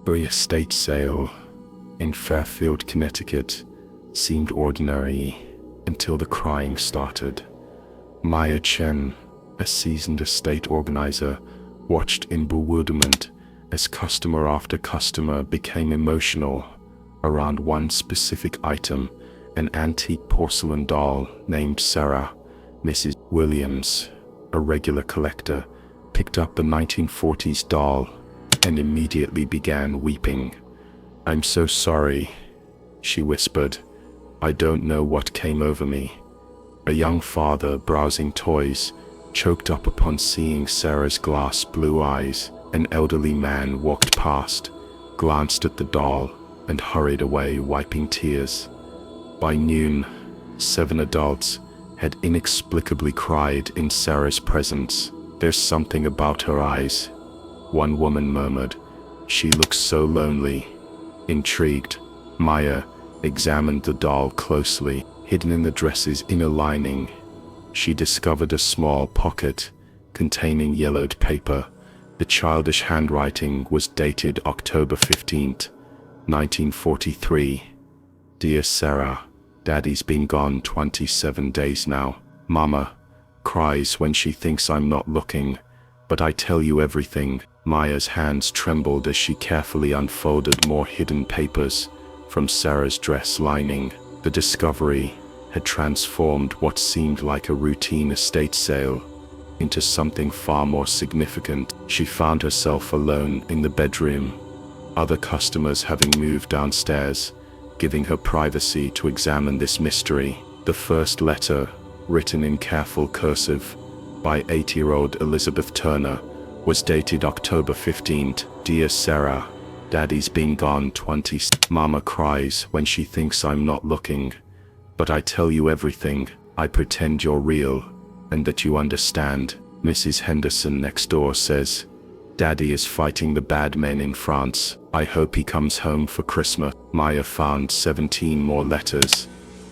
The estate sale in Fairfield, Connecticut seemed ordinary until the crying started. Maya Chen, a seasoned estate organizer, watched in bewilderment as customer after customer became emotional around one specific item, an antique porcelain doll named Sarah. Mrs. Williams, a regular collector, picked up the 1940s doll and immediately began weeping. "I'm so sorry," she whispered. "I don't know what came over me." A young father browsing toys choked up upon seeing Sarah's glass blue eyes. An elderly man walked past, glanced at the doll, and hurried away wiping tears. By noon, 7 adults had inexplicably cried in Sarah's presence. "There's something about her eyes," one woman murmured. "She looks so lonely." Intrigued, Maya examined the doll closely. Hidden in the dress's inner lining, she discovered a small pocket containing yellowed paper. The childish handwriting was dated October 15th, 1943. "Dear Sarah, Daddy's been gone 27 days now. Mama cries when she thinks I'm not looking, but I tell you everything." Maya's hands trembled as she carefully unfolded more hidden papers from Sarah's dress lining. The discovery had transformed what seemed like a routine estate sale into something far more significant. She found herself alone in the bedroom, other customers having moved downstairs, giving her privacy to examine this mystery. The first letter, written in careful cursive by 8-year-old Elizabeth Turner, was dated October 15th. "Dear Sarah, Daddy's been gone 20. Mama cries when she thinks I'm not looking, but I tell you everything. I pretend you're real and that you understand. Mrs. Henderson next door says Daddy is fighting the bad men in France. I hope he comes home for Christmas." Maya found 17 more letters,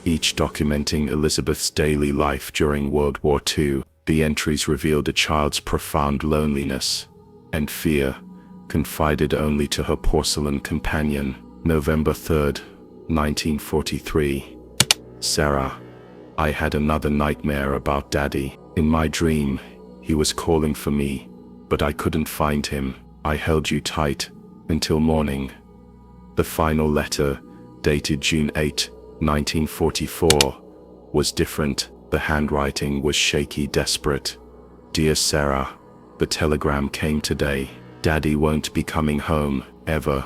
each documenting Elizabeth's daily life during World War II. The entries revealed a child's profound loneliness and fear, confided only to her porcelain companion. November 3rd, 1943. "Sarah, I had another nightmare about Daddy. In my dream, he was calling for me, but I couldn't find him. I held you tight until morning." The final letter, dated June 8, 1944, was different. The handwriting was shaky, desperate. "Dear Sarah, the telegram came today. Daddy won't be coming home, ever."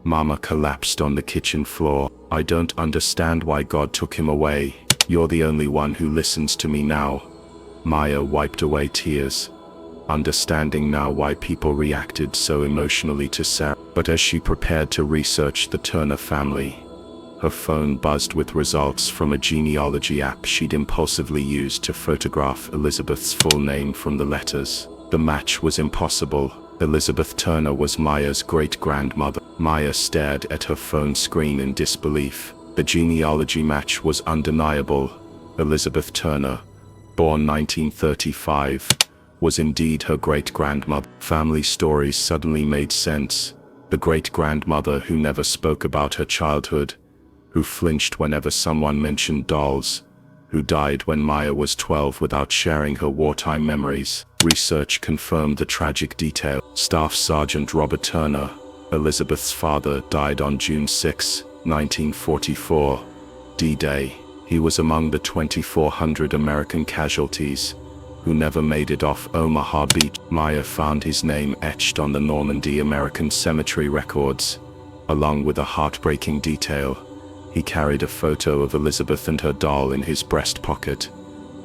Mama collapsed on the kitchen floor. "I don't understand why God took him away. You're the only one who listens to me now." Maya wiped away tears, understanding now why people reacted so emotionally to Sarah. But as she prepared to research the Turner family, her phone buzzed with results from a genealogy app she'd impulsively used to photograph Elizabeth's full name from the letters. The match was impossible. Elizabeth Turner was Maya's great-grandmother. Maya stared at her phone screen in disbelief. The genealogy match was undeniable. Elizabeth Turner, born 1935, was indeed her great-grandmother. Family stories suddenly made sense. The great-grandmother who never spoke about her childhood, who flinched whenever someone mentioned dolls, who died when Maya was 12 without sharing her wartime memories. Research confirmed the tragic detail. Staff Sergeant Robert Turner, Elizabeth's father, died on June 6, 1944, D-Day. He was among the 2,400 American casualties who never made it off Omaha Beach. Maya found his name etched on the Normandy American Cemetery records, along with a heartbreaking detail. He carried a photo of Elizabeth and her doll in his breast pocket.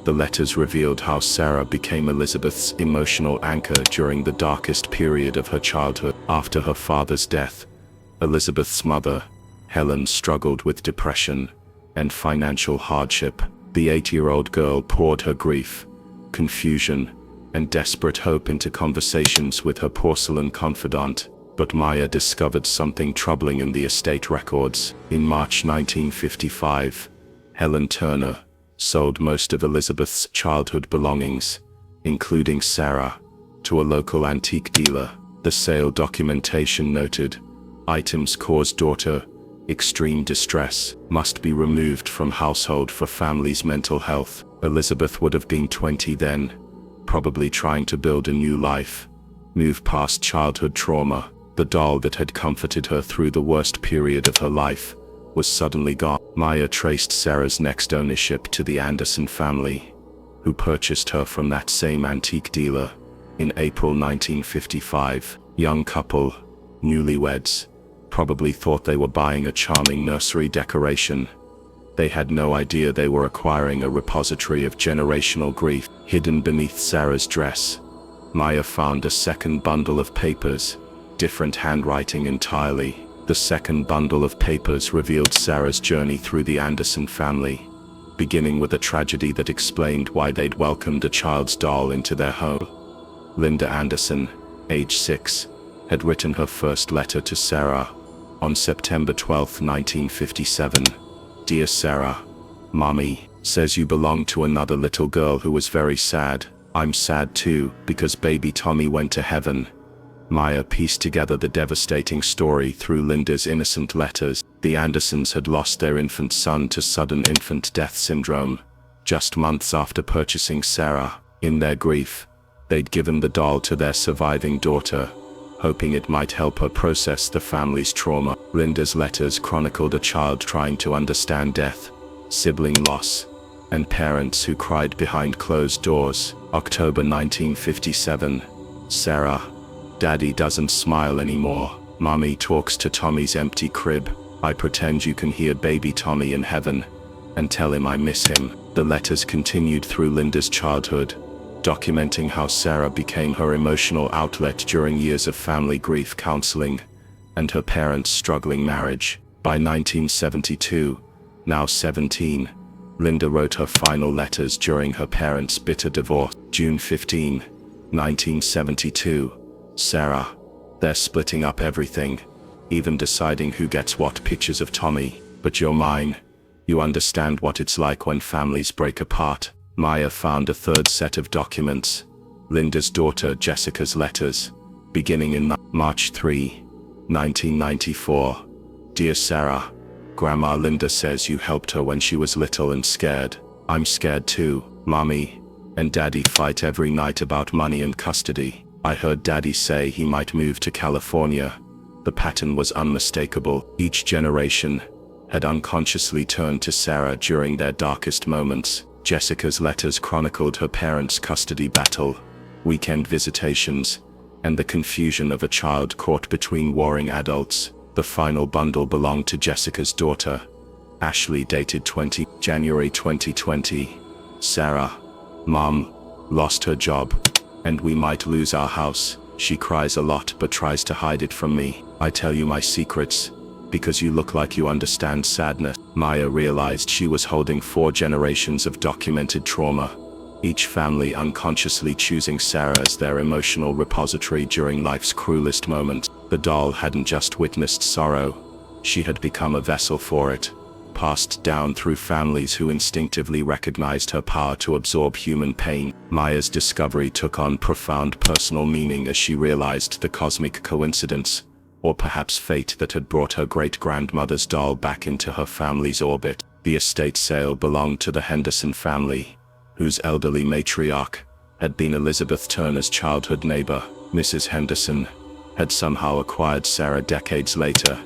The letters revealed how Sarah became Elizabeth's emotional anchor during the darkest period of her childhood. After her father's death, Elizabeth's mother, Helen, struggled with depression and financial hardship. The 8-year-old girl poured her grief, confusion, and desperate hope into conversations with her porcelain confidant. But Maya discovered something troubling in the estate records. In March 1955, Helen Turner sold most of Elizabeth's childhood belongings, including Sarah, to a local antique dealer. The sale documentation noted, Items cause daughter extreme distress, must be removed from household for family's mental health. Elizabeth would have been 20 then, probably trying to build a new life, move past childhood trauma. The doll that had comforted her through the worst period of her life was suddenly gone. Maya traced Sarah's next ownership to the Anderson family, who purchased her from that same antique dealer in April 1955. Young couple, newlyweds, probably thought they were buying a charming nursery decoration. They had no idea they were acquiring a repository of generational grief. Hidden beneath Sarah's dress, Maya found a second bundle of papers, different handwriting entirely. The second bundle of papers revealed Sarah's journey through the Anderson family, beginning with a tragedy that explained why they'd welcomed a child's doll into their home. Linda Anderson, age 6, had written her first letter to Sarah on September 12, 1957. Dear Sarah, Mommy says you belong to another little girl who was very sad. I'm sad too, because baby Tommy went to heaven. Maya pieced together the devastating story through Linda's innocent letters. The Andersons had lost their infant son to sudden infant death syndrome, just months after purchasing Sarah. In their grief, they'd given the doll to their surviving daughter, hoping it might help her process the family's trauma. Linda's letters chronicled a child trying to understand death, sibling loss, and parents who cried behind closed doors. October 1957. Sarah, Daddy doesn't smile anymore. Mommy talks to Tommy's empty crib. I pretend you can hear baby Tommy in heaven, and tell him I miss him. The letters continued through Linda's childhood, documenting how Sarah became her emotional outlet during years of family grief counseling and her parents' struggling marriage. By 1972, now 17, Linda wrote her final letters during her parents' bitter divorce. June 15, 1972. Sarah, they're splitting up everything, even deciding who gets what pictures of Tommy. But you're mine. You understand what it's like when families break apart. Maya found a third set of documents, Linda's daughter Jessica's letters, beginning in March 3, 1994. Dear Sarah, Grandma Linda says you helped her when she was little and scared. I'm scared too. Mommy and Daddy fight every night about money and custody. I heard Daddy say he might move to California. The pattern was unmistakable. Each generation had unconsciously turned to Sarah during their darkest moments. Jessica's letters chronicled her parents' custody battle, weekend visitations, and the confusion of a child caught between warring adults. The final bundle belonged to Jessica's daughter, Ashley, dated January 2020. Sarah, Mom, lost her job, and we might lose our house. She cries a lot but tries to hide it from me. I tell you my secrets, because you look like you understand sadness. Maya realized she was holding 4 generations of documented trauma, each family unconsciously choosing Sarah as their emotional repository during life's cruelest moments. The doll hadn't just witnessed sorrow, she had become a vessel for it, passed down through families who instinctively recognized her power to absorb human pain. Maya's discovery took on profound personal meaning as she realized the cosmic coincidence, or perhaps fate, that had brought her great-grandmother's doll back into her family's orbit. The estate sale belonged to the Henderson family, whose elderly matriarch had been Elizabeth Turner's childhood neighbor. Mrs. Henderson had somehow acquired Sarah decades later,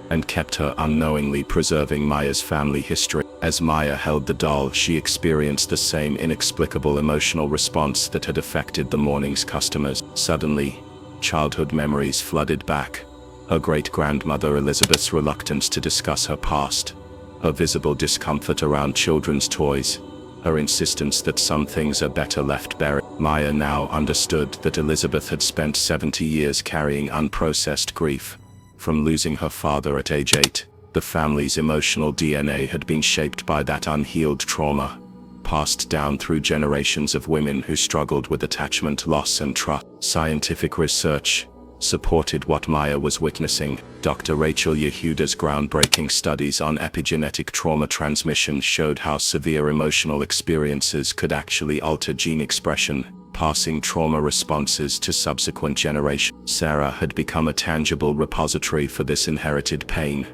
and kept her unknowingly preserving Maya's family history. As Maya held the doll, she experienced the same inexplicable emotional response that had affected the morning's customers. Suddenly, childhood memories flooded back. Her great-grandmother Elizabeth's reluctance to discuss her past, her visible discomfort around children's toys, her insistence that some things are better left buried. Maya now understood that Elizabeth had spent 70 years carrying unprocessed grief. From losing her father at age 8, the family's emotional DNA had been shaped by that unhealed trauma, passed down through generations of women who struggled with attachment, loss, and trust. Scientific research supported what Maya was witnessing. Dr. Rachel Yehuda's groundbreaking studies on epigenetic trauma transmission showed how severe emotional experiences could actually alter gene expression. passing trauma responses to subsequent generations. Sarah had become a tangible repository for this inherited pain.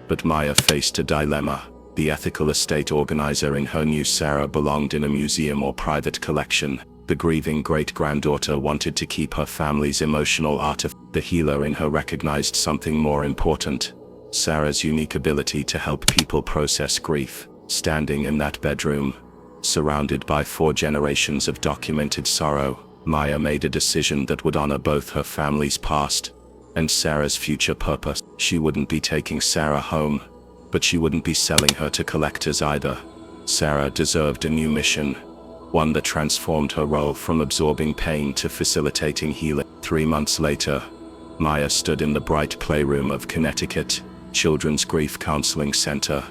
But Maya faced a dilemma. The ethical estate organizer in her knew Sarah belonged in a museum or private collection. The grieving great-granddaughter wanted to keep her family's emotional artifact. The healer in her recognized something more important: Sarah's unique ability to help people process grief. Standing in that bedroom, surrounded by 4 generations of documented sorrow, Maya made a decision that would honor both her family's past and Sarah's future purpose. She wouldn't be taking Sarah home, but she wouldn't be selling her to collectors either. Sarah deserved a new mission, one that transformed her role from absorbing pain to facilitating healing. 3 months later, Maya stood in the bright playroom of Connecticut Children's Grief Counseling Center,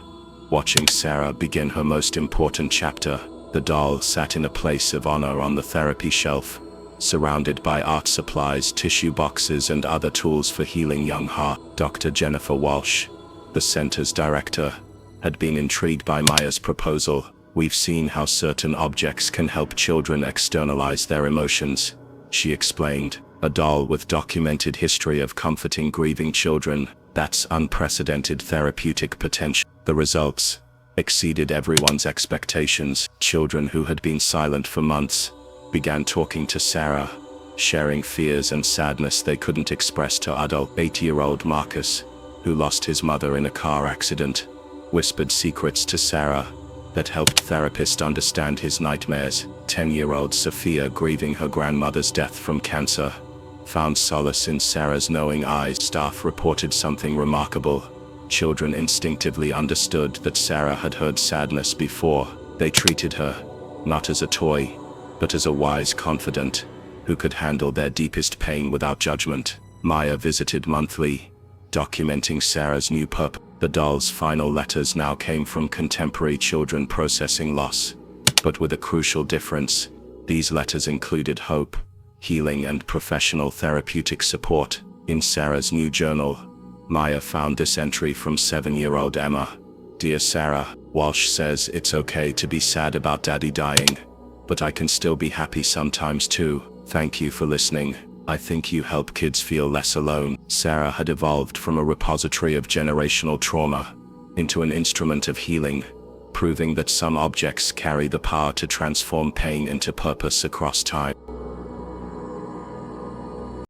watching Sarah begin her most important chapter. The doll sat in a place of honor on the therapy shelf, surrounded by art supplies, tissue boxes, and other tools for healing young hearts. Dr. Jennifer Walsh, the center's director, had been intrigued by Maya's proposal. "We've seen how certain objects can help children externalize their emotions," she explained. "A doll with documented history of comforting grieving children, that's unprecedented therapeutic potential." The results exceeded everyone's expectations. Children who had been silent for months began talking to Sarah, sharing fears and sadness they couldn't express to adults. 8-year-old Marcus, who lost his mother in a car accident, whispered secrets to Sarah that helped therapists understand his nightmares. 10-year-old Sophia, grieving her grandmother's death from cancer, found solace in Sarah's knowing eyes. Staff reported something remarkable. Children instinctively understood that Sarah had heard sadness before. They treated her, not as a toy, but as a wise confidant who could handle their deepest pain without judgment. Maya visited monthly, documenting Sarah's new purpose. The doll's final letters now came from contemporary children processing loss, but with a crucial difference. These letters included hope, healing, and professional therapeutic support. In Sarah's new journal, Maya found this entry from 7-year-old Emma. "Dear Sarah, Walsh says it's okay to be sad about Daddy dying, but I can still be happy sometimes too. Thank you for listening. I think you help kids feel less alone." Sarah had evolved from a repository of generational trauma into an instrument of healing, proving that some objects carry the power to transform pain into purpose across time.